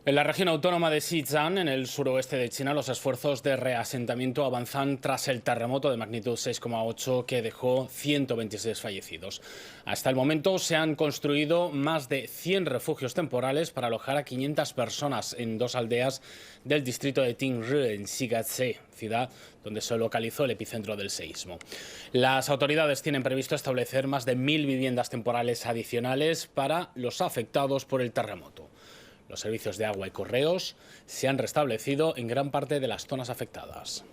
En la región autónoma de Xizang, en el suroeste de China, los esfuerzos de reasentamiento avanzan tras el terremoto de magnitud 6,8 que dejó 126 fallecidos. Hasta el momento se han construido más de 100 refugios temporales para alojar a 500 personas en dos aldeas del distrito de Tingri, en Xigaze, ciudad donde se localizó el epicentro del seísmo. Las autoridades tienen previsto establecer más de 1000 viviendas temporales adicionales para los afectados por el terremoto. Los servicios de agua y correos se han restablecido en gran parte de las zonas afectadas.